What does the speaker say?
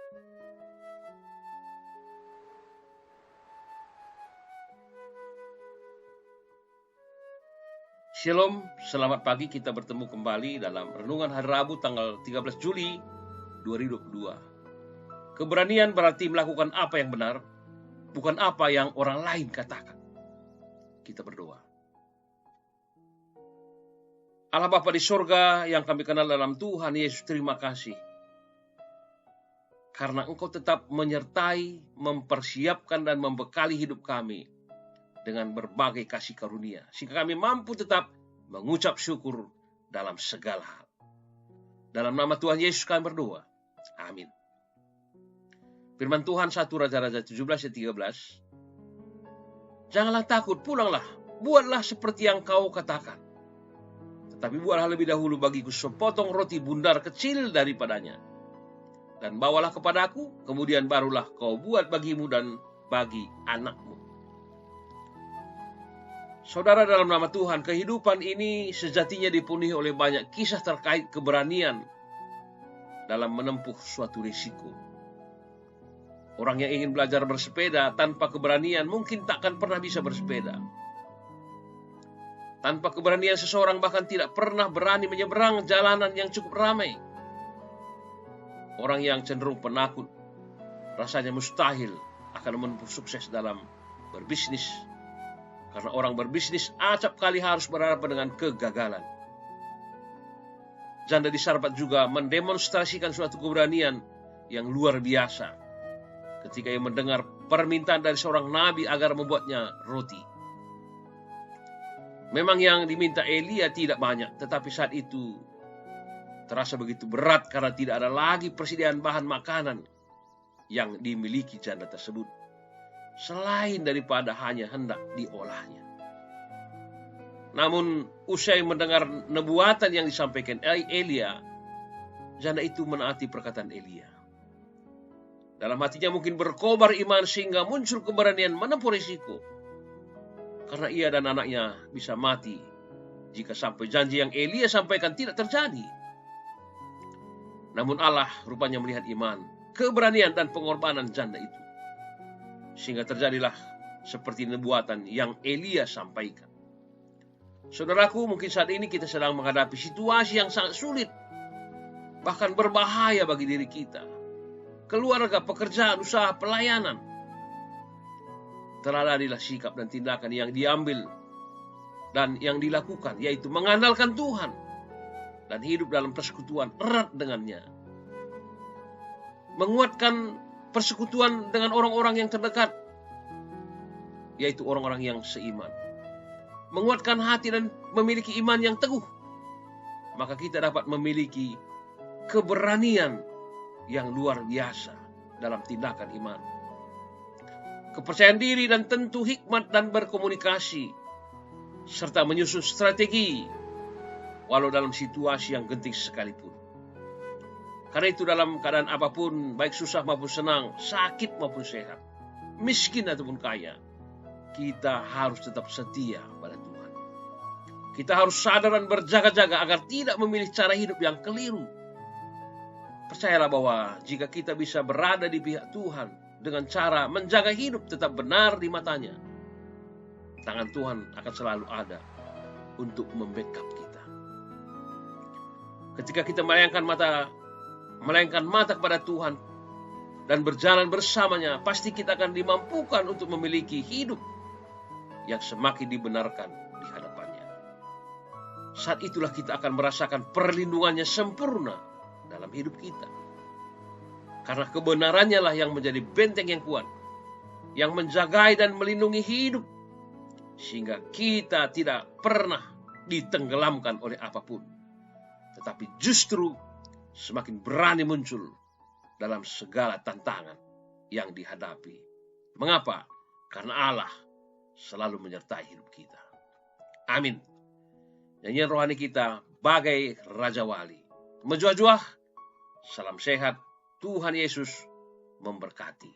Shalom, selamat pagi. Kita bertemu kembali dalam Renungan Hari Rabu tanggal 13 Juli 2022. Keberanian berarti melakukan apa yang benar, bukan apa yang orang lain katakan. Kita berdoa. Allah Bapa di sorga yang kami kenal dalam Tuhan Yesus, terima kasih. Karena Engkau tetap menyertai, mempersiapkan dan membekali hidup kami dengan berbagai kasih karunia, sehingga kami mampu tetap mengucap syukur dalam segala hal. Dalam nama Tuhan Yesus kami berdoa. Amin. Firman Tuhan 1 Raja-Raja 17 ayat 13. Janganlah takut, pulanglah, buatlah seperti yang kau katakan. Tetapi buatlah lebih dahulu bagiku sepotong roti bundar kecil daripadanya. Dan bawalah kepadaku, kemudian barulah kau buat bagimu dan bagi anakmu. Saudara, dalam nama Tuhan, kehidupan ini sejatinya dipenuhi oleh banyak kisah terkait keberanian dalam menempuh suatu risiko. Orang yang ingin belajar bersepeda tanpa keberanian mungkin tak akan pernah bisa bersepeda. Tanpa keberanian seseorang bahkan tidak pernah berani menyeberang jalanan yang cukup ramai. Orang yang cenderung penakut rasanya mustahil akan menempuh sukses dalam berbisnis. Karena orang berbisnis acap kali harus berhadapan dengan kegagalan. Janda di Sarfat juga mendemonstrasikan suatu keberanian yang luar biasa ketika ia mendengar permintaan dari seorang nabi agar membuatnya roti. Memang yang diminta Elia tidak banyak, tetapi saat itu terasa begitu berat karena tidak ada lagi persediaan bahan makanan yang dimiliki janda tersebut, selain daripada hanya hendak diolahnya. Namun usai mendengar nubuatan yang disampaikan Elia, janda itu menaati perkataan Elia. Dalam hatinya mungkin berkobar iman sehingga muncul keberanian menempuh risiko. Karena ia dan anaknya bisa mati jika sampai janji yang Elia sampaikan tidak terjadi. Namun Allah rupanya melihat iman, keberanian dan pengorbanan janda itu. Sehingga terjadilah seperti nubuatan yang Elia sampaikan. Saudaraku, mungkin saat ini kita sedang menghadapi situasi yang sangat sulit, bahkan berbahaya bagi diri kita, keluarga, pekerjaan, usaha, pelayanan. Teladanilah sikap dan tindakan yang diambil dan yang dilakukan, yaitu mengandalkan Tuhan dan hidup dalam persekutuan erat dengannya. Menguatkan persekutuan dengan orang-orang yang terdekat, yaitu orang-orang yang seiman. Menguatkan hati dan memiliki iman yang teguh, maka kita dapat memiliki keberanian yang luar biasa dalam tindakan iman. Kepercayaan diri dan tentu hikmat dan berkomunikasi, serta menyusun strategi, walau dalam situasi yang genting sekalipun. Karena itu dalam keadaan apapun, baik susah maupun senang, sakit maupun sehat, miskin ataupun kaya, kita harus tetap setia pada Tuhan. Kita harus sadar dan berjaga-jaga agar tidak memilih cara hidup yang keliru. Percayalah bahwa jika kita bisa berada di pihak Tuhan dengan cara menjaga hidup tetap benar di matanya, tangan Tuhan akan selalu ada untuk membackup kita. Ketika kita melangkahkan mata kepada Tuhan dan berjalan bersamanya, pasti kita akan dimampukan untuk memiliki hidup yang semakin dibenarkan di hadapannya. Saat itulah kita akan merasakan perlindungannya sempurna dalam hidup kita. Karena kebenarannya lah yang menjadi benteng yang kuat, yang menjagai dan melindungi hidup, sehingga kita tidak pernah ditenggelamkan oleh apapun, tetapi justru semakin berani muncul dalam segala tantangan yang dihadapi. Mengapa? Karena Allah selalu menyertai hidup kita. Amin. Nyanyian rohani kita bagai Raja Wali. Menjuah-juah, salam sehat, Tuhan Yesus memberkati.